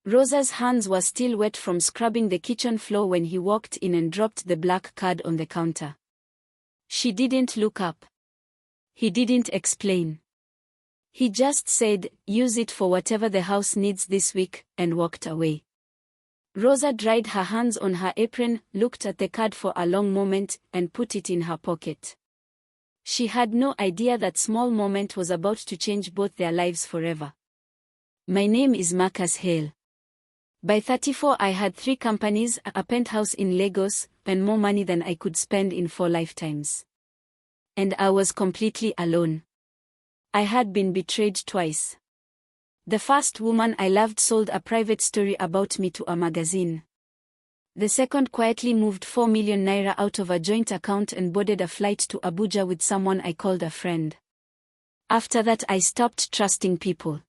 Rosa's hands were still wet from scrubbing the kitchen floor when he walked in and dropped the black card on the counter. She didn't look up. He didn't explain. He just said, "Use it for whatever the house needs this week," and walked away. Rosa dried her hands on her apron, looked at the card for a long moment, and put it in her pocket. She had no idea that small moment was about to change both their lives forever. My name is Marcus Hale. By 34 I had 3 companies, a penthouse in Lagos, and more money than I could spend in 4 lifetimes. And I was completely alone. I had been betrayed twice. The first woman I loved sold a private story about me to a magazine. The second quietly moved 4 million naira out of a joint account and boarded a flight to Abuja with someone I called a friend. After that I stopped trusting people.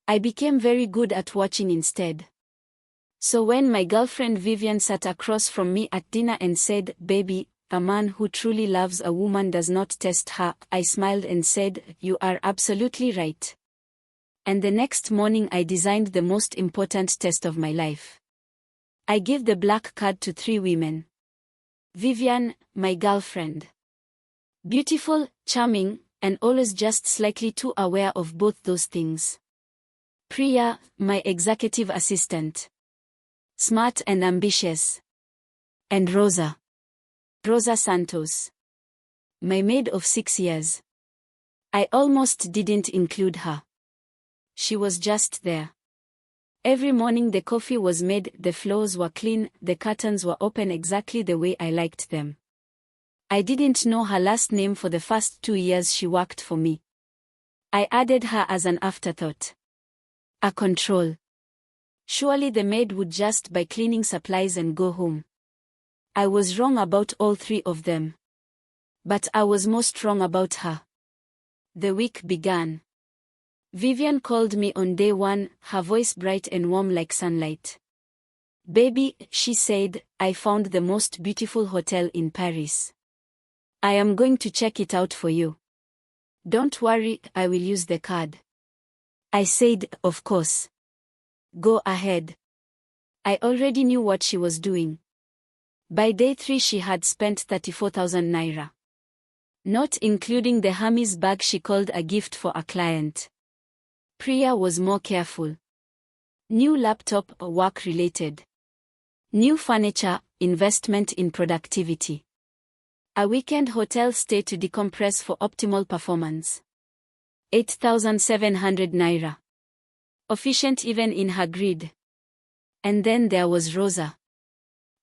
I became very good at watching instead. So when my girlfriend Vivian sat across from me at dinner and said, "Baby, a man who truly loves a woman does not test her," I smiled and said, "You are absolutely right." And the next morning I designed the most important test of my life. I gave the black card to 3 women. Vivian, my girlfriend. Beautiful, charming, and always just slightly too aware of both those things. Priya, my executive assistant. Smart and ambitious. And Rosa. Rosa Santos. My maid of 6 years. I almost didn't include her. She was just there. Every morning the coffee was made, the floors were clean, the curtains were open exactly the way I liked them. I didn't know her last name for the first 2 years she worked for me. I added her as an afterthought. A control. Surely the maid would just buy cleaning supplies and go home. I was wrong about all 3 of them. But I was most wrong about her. The week began. Vivian called me on day 1, her voice bright and warm like sunlight. "Baby," she said, "I found the most beautiful hotel in Paris. I am going to check it out for you. Don't worry, I will use the card." I said, "Of course. Go ahead." I already knew what she was doing. By day 3 she had spent 34,000 naira. Not including the Hermes bag she called a gift for a client. Priya was more careful. New laptop, work-related. New furniture, investment in productivity. A weekend hotel stay to decompress for optimal performance. 8,700 naira. Efficient even in her grid. And then there was Rosa.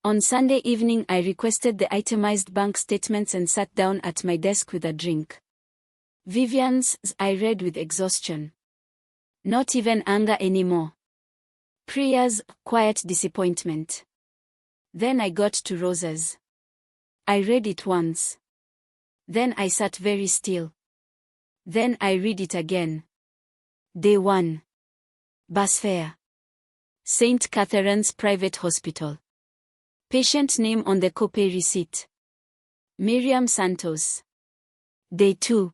On Sunday evening I requested the itemized bank statements and sat down at my desk with a drink. Vivian's, I read with exhaustion. Not even anger anymore. Priya's, quiet disappointment. Then I got to Rosa's. I read it once. Then I sat very still. Then I read it again. Day 1. Bus fare. St. Catherine's Private Hospital. Patient name on the copay receipt. Miriam Santos. Day 2.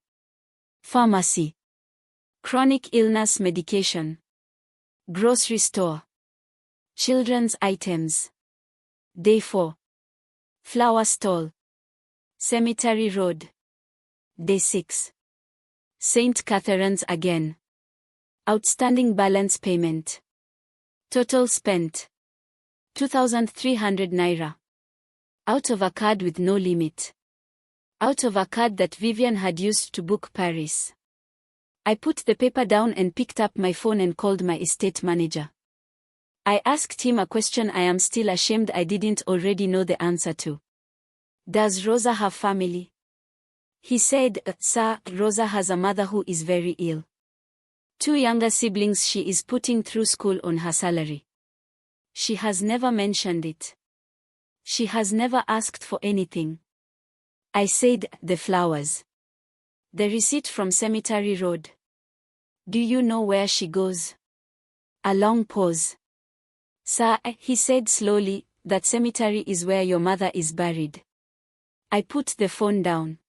Pharmacy. Chronic illness medication. Grocery store. Children's items. Day 4. Flower stall. Cemetery Road. Day 6. St. Catherine's again. Outstanding balance payment. Total spent. 2,300 naira. Out of a card with no limit. Out of a card that Vivian had used to book Paris. I put the paper down and picked up my phone and called my estate manager. I asked him a question I am still ashamed I didn't already know the answer to. Does Rosa have family? He said, "Sir, Rosa has a mother who is very ill. 2 younger siblings she is putting through school on her salary. She has never mentioned it. She has never asked for anything." I said, "The flowers. The receipt from Cemetery Road. Do you know where she goes?" A long pause. "Sir," he said slowly, "that cemetery is where your mother is buried." I put the phone down.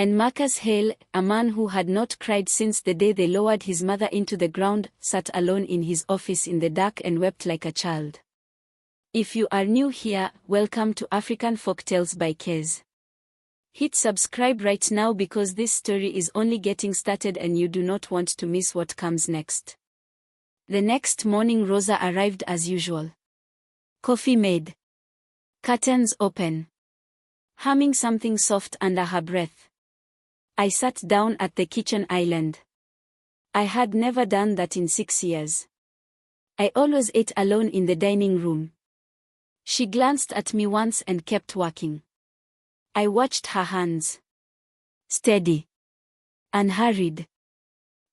And Marcus Hale, a man who had not cried since the day they lowered his mother into the ground, sat alone in his office in the dark and wept like a child. If you are new here, welcome to African Folktales by Kez. Hit subscribe right now because this story is only getting started and you do not want to miss what comes next. The next morning Rosa arrived as usual. Coffee made. Curtains open. Humming something soft under her breath. I sat down at the kitchen island. I had never done that in 6 years. I always ate alone in the dining room. She glanced at me once and kept working. I watched her hands. Steady. Unhurried.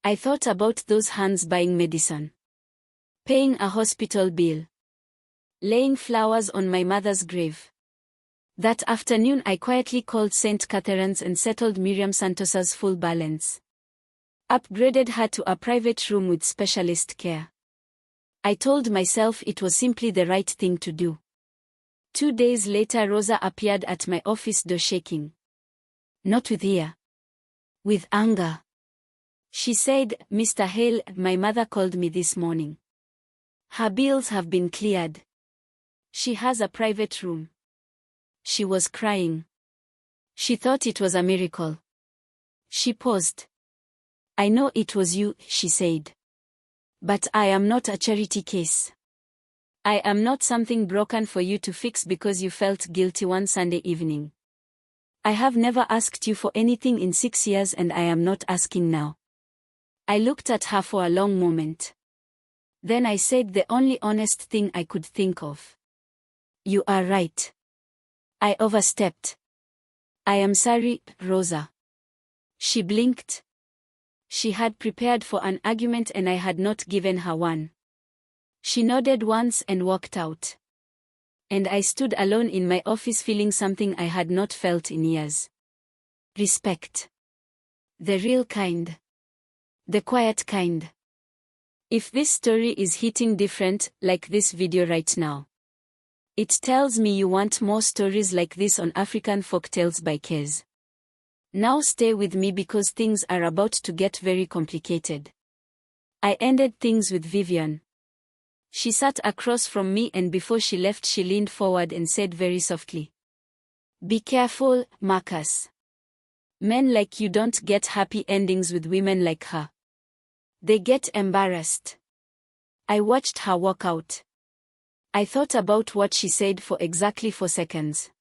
I thought about those hands buying medicine. Paying a hospital bill. Laying flowers on my mother's grave. That afternoon I quietly called St. Catherine's and settled Miriam Santos's full balance. Upgraded her to a private room with specialist care. I told myself it was simply the right thing to do. 2 days later Rosa appeared at my office door shaking. Not with fear. With anger. She said, "Mr. Hale, my mother called me this morning. Her bills have been cleared. She has a private room." She was crying. She thought it was a miracle. She paused. "I know it was you," she said. "But I am not a charity case. I am not something broken for you to fix because you felt guilty one Sunday evening. I have never asked you for anything in 6 years and I am not asking now." I looked at her for a long moment. Then I said the only honest thing I could think of. "You are right. I overstepped. I am sorry, Rosa." She blinked. She had prepared for an argument and I had not given her one. She nodded once and walked out. And I stood alone in my office feeling something I had not felt in years. Respect. The real kind. The quiet kind. If this story is hitting different, like this video right now, it tells me you want more stories like this on African Folktales by Kez. Now stay with me because things are about to get very complicated. I ended things with Vivian. She sat across from me and before she left she leaned forward and said very softly, "Be careful, Marcus. Men like you don't get happy endings with women like her. They get embarrassed." I watched her walk out. I thought about what she said for exactly 4 seconds.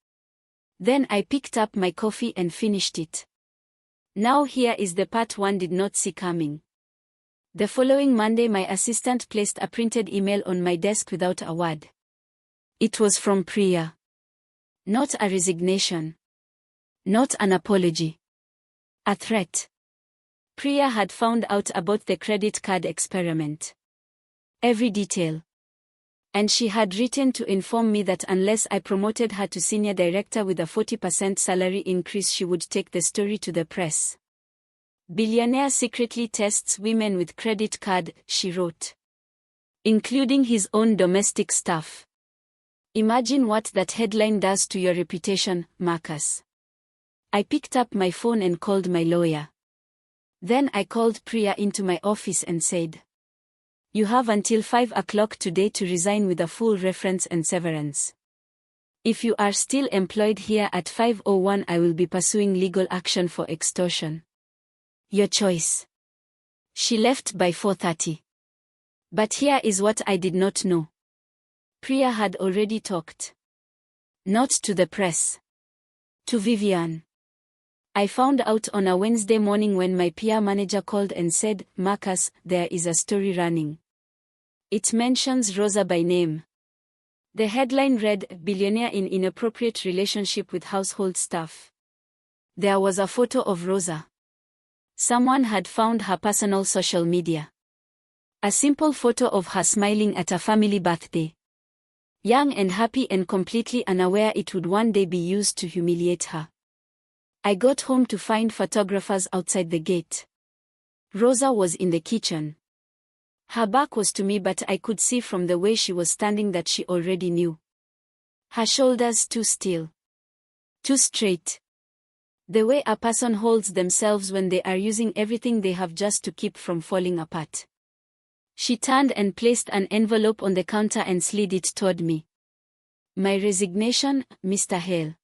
Then I picked up my coffee and finished it. Now here is the part one did not see coming. The following Monday my assistant placed a printed email on my desk without a word. It was from Priya. Not a resignation. Not an apology. A threat. Priya had found out about the credit card experiment. Every detail. And she had written to inform me that unless I promoted her to senior director with a 40% salary increase she would take the story to the press. "Billionaire secretly tests women with credit card," she wrote. "Including his own domestic staff. Imagine what that headline does to your reputation, Marcus." I picked up my phone and called my lawyer. Then I called Priya into my office and said, "You have until 5 o'clock today to resign with a full reference and severance. If you are still employed here at 5:01 I will be pursuing legal action for extortion. Your choice." She left by 4:30. But here is what I did not know. Priya had already talked. Not to the press. To Vivian. I found out on a Wednesday morning when my PR manager called and said, "Marcus, there is a story running. It mentions Rosa by name." The headline read, "Billionaire in inappropriate relationship with household staff." There was a photo of Rosa. Someone had found her personal social media. A simple photo of her smiling at a family birthday. Young and happy and completely unaware it would one day be used to humiliate her. I got home to find photographers outside the gate. Rosa was in the kitchen. Her back was to me but I could see from the way she was standing that she already knew. Her shoulders too still. Too straight. The way a person holds themselves when they are using everything they have just to keep from falling apart. She turned and placed an envelope on the counter and slid it toward me. My resignation, Mr. Hale.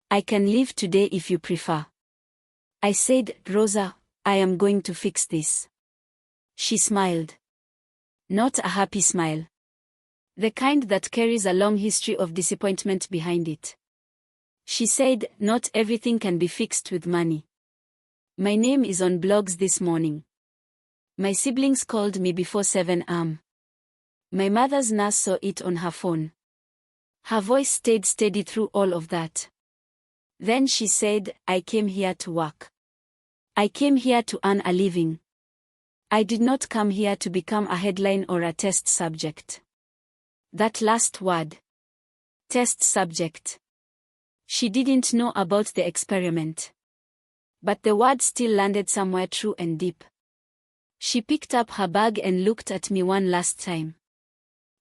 I can leave today if you prefer. I said, Rosa, I am going to fix this. She smiled. Not a happy smile. The kind that carries a long history of disappointment behind it. She said, not everything can be fixed with money. My name is on blogs this morning. My siblings called me before 7 a.m. My mother's nurse saw it on her phone. Her voice stayed steady through all of that. Then she said, I came here to work. I came here to earn a living. I did not come here to become a headline or a test subject. That last word. Test subject. She didn't know about the experiment. But the word still landed somewhere true and deep. She picked up her bag and looked at me one last time.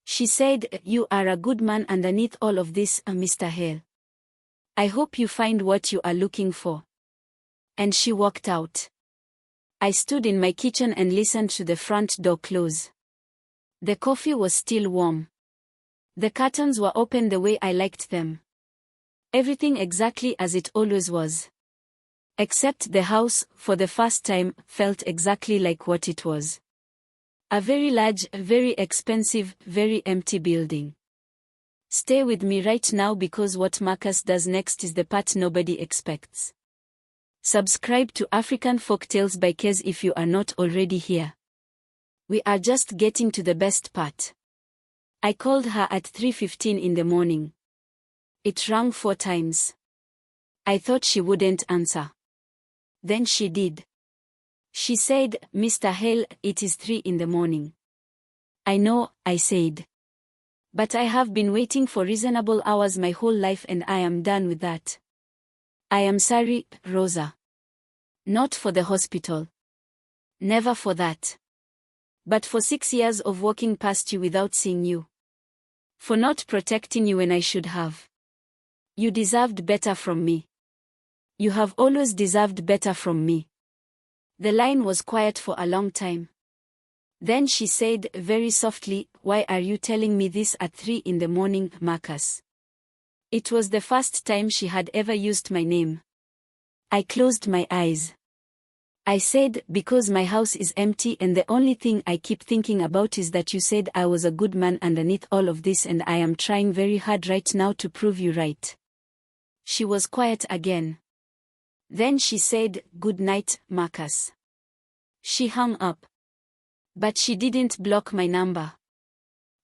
She said, you are a good man underneath all of this, Mr. Hale. I hope you find what you are looking for. And she walked out. I stood in my kitchen and listened to the front door close. The coffee was still warm. The curtains were open the way I liked them. Everything exactly as it always was. Except the house, for the first time, felt exactly like what it was. A very large, very expensive, very empty building. Stay with me right now because what Marcus does next is the part nobody expects. Subscribe to African Folktales by Kez if you are not already here. We are just getting to the best part. I called her at 3:15 in the morning. It rang 4 times. I thought she wouldn't answer. Then she did. She said, Mr. Hale, it is 3 in the morning. I know, I said. But I have been waiting for reasonable hours my whole life and I am done with that. I am sorry, Rosa. Not for the hospital. Never for that. But for 6 years of walking past you without seeing you. For not protecting you when I should have. You deserved better from me. You have always deserved better from me. The line was quiet for a long time. Then she said very softly, why are you telling me this at 3 in the morning, Marcus? It was the first time she had ever used my name. I closed my eyes. I said, because my house is empty and the only thing I keep thinking about is that you said I was a good man underneath all of this and I am trying very hard right now to prove you right. She was quiet again. Then she said, good night, Marcus. She hung up. But she didn't block my number.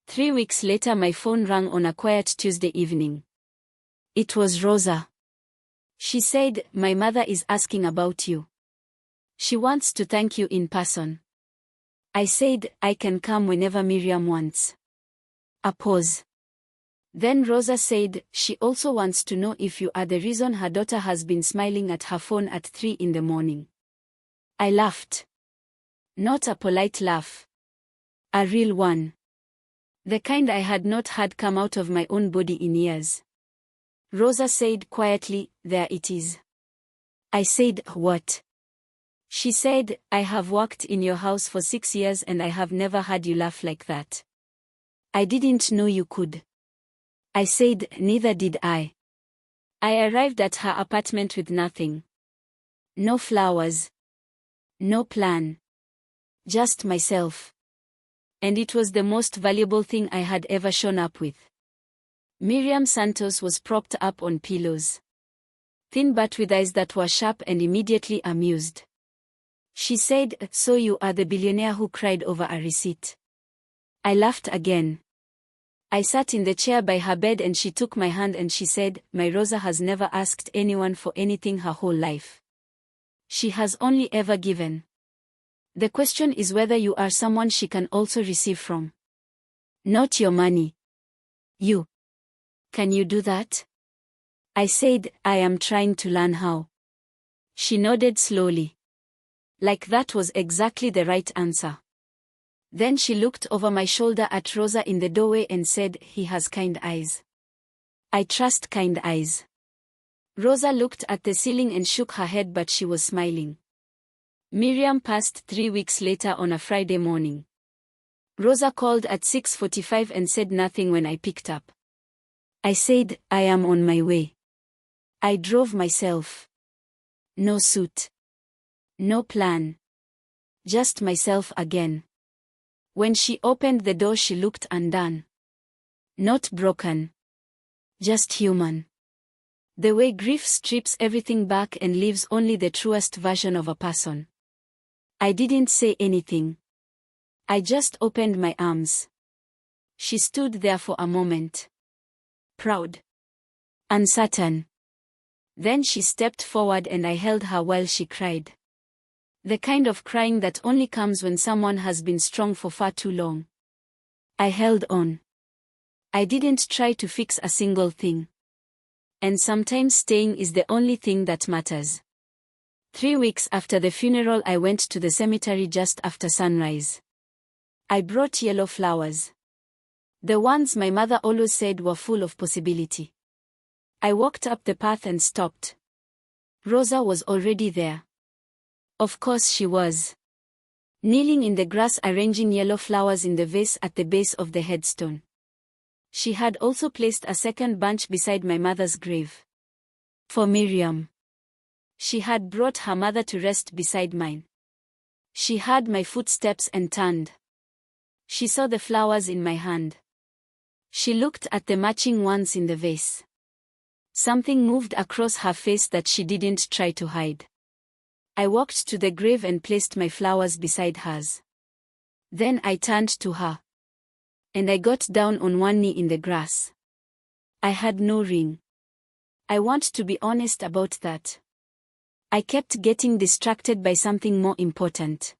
3 weeks later my phone rang on a quiet Tuesday evening. It was Rosa. She said, my mother is asking about you. She wants to thank you in person. I said, I can come whenever Miriam wants. A pause. Then Rosa said, she also wants to know if you are the reason her daughter has been smiling at her phone at 3 in the morning. I laughed. Not a polite laugh. A real one. The kind I had not had come out of my own body in years. Rosa said quietly, there it is. I said, what? She said, I have worked in your house for 6 years and I have never had you laugh like that. I didn't know you could. I said, neither did I. I arrived at her apartment with nothing. No flowers. No plan. Just myself. And it was the most valuable thing I had ever shown up with. Miriam Santos was propped up on pillows. Thin but with eyes that were sharp and immediately amused. She said, so you are the billionaire who cried over a receipt. I laughed again. I sat in the chair by her bed and she took my hand and she said, my Rosa has never asked anyone for anything her whole life. She has only ever given. The question is whether you are someone she can also receive from. Not your money. You. Can you do that? I said, I am trying to learn how. She nodded slowly. Like that was exactly the right answer. Then she looked over my shoulder at Rosa in the doorway and said, he has kind eyes. I trust kind eyes. Rosa looked at the ceiling and shook her head, but she was smiling. Miriam passed 3 weeks later on a Friday morning. Rosa called at 6:45 and said nothing when I picked up. I said, I am on my way. I drove myself. No suit. No plan. Just myself again. When she opened the door, she looked undone. Not broken. Just human. The way grief strips everything back and leaves only the truest version of a person. I didn't say anything. I just opened my arms. She stood there for a moment. Proud. Uncertain. Then she stepped forward and I held her while she cried. The kind of crying that only comes when someone has been strong for far too long. I held on. I didn't try to fix a single thing. And sometimes staying is the only thing that matters. 3 weeks after the funeral, I went to the cemetery just after sunrise. I brought yellow flowers. The ones my mother always said were full of possibility. I walked up the path and stopped. Rosa was already there. Of course she was. Kneeling in the grass arranging yellow flowers in the vase at the base of the headstone. She had also placed a second bunch beside my mother's grave. For Miriam. She had brought her mother to rest beside mine. She heard my footsteps and turned. She saw the flowers in my hand. She looked at the matching ones in the vase. Something moved across her face that she didn't try to hide. I walked to the grave and placed my flowers beside hers. Then I turned to her. And I got down on one knee in the grass. I had no ring. I want to be honest about that. I kept getting distracted by something more important.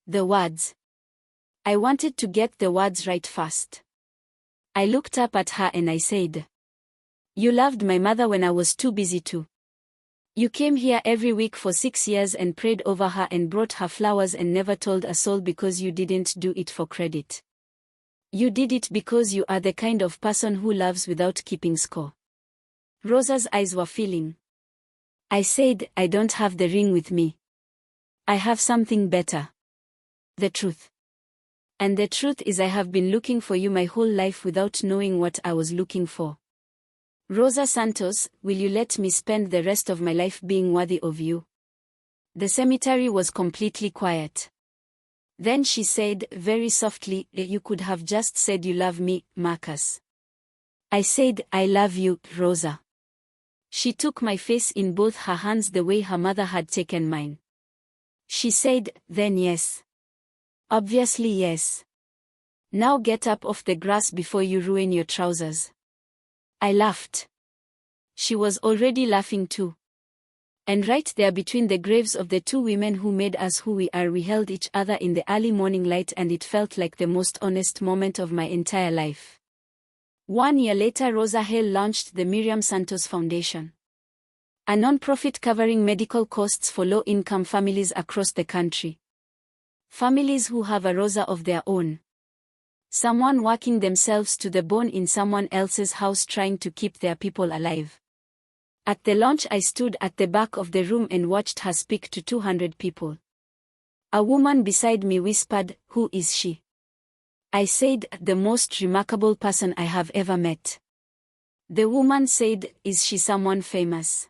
The words. I wanted to get the words right first. I looked up at her and I said, "You loved my mother when I was too busy to. You came here every week for 6 years and prayed over her and brought her flowers and never told a soul because you didn't do it for credit. You did it because you are the kind of person who loves without keeping score." Rosa's eyes were filling. I said, "I don't have the ring with me. I have something better. The truth. And the truth is I have been looking for you my whole life without knowing what I was looking for. Rosa Santos, will you let me spend the rest of my life being worthy of you?" The cemetery was completely quiet. Then she said, very softly, "You could have just said you love me, Marcus." I said, "I love you, Rosa." She took my face in both her hands the way her mother had taken mine. She said, "Then yes. Obviously yes. Now get up off the grass before you ruin your trousers." I laughed. She was already laughing too. And right there between the graves of the two women who made us who we are, we held each other in the early morning light, and it felt like the most honest moment of my entire life. 1 year later, Rosa Hale launched the Miriam Santos Foundation, a non-profit covering medical costs for low-income families across the country. Families who have a Rosa of their own. Someone working themselves to the bone in someone else's house trying to keep their people alive. At the launch, I stood at the back of the room and watched her speak to 200 people. A woman beside me whispered, "Who is she?" I said, "The most remarkable person I have ever met." The woman said, "Is she someone famous?"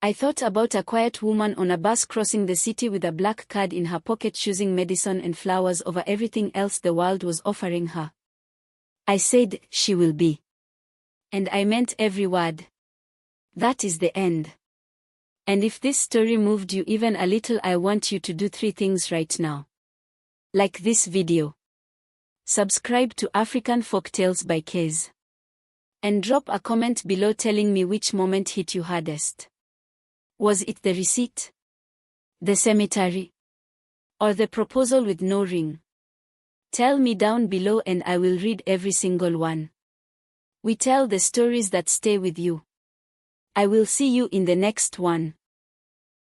I thought about a quiet woman on a bus crossing the city with a black card in her pocket, choosing medicine and flowers over everything else the world was offering her. I said, "She will be." And I meant every word. That is the end. And if this story moved you even a little, I want you to do 3 things right now. Like this video. Subscribe to African Folktales by Kez. And drop a comment below telling me which moment hit you hardest. Was it the receipt? The cemetery? Or the proposal with no ring? Tell me down below and I will read every single one. We tell the stories that stay with you. I will see you in the next one.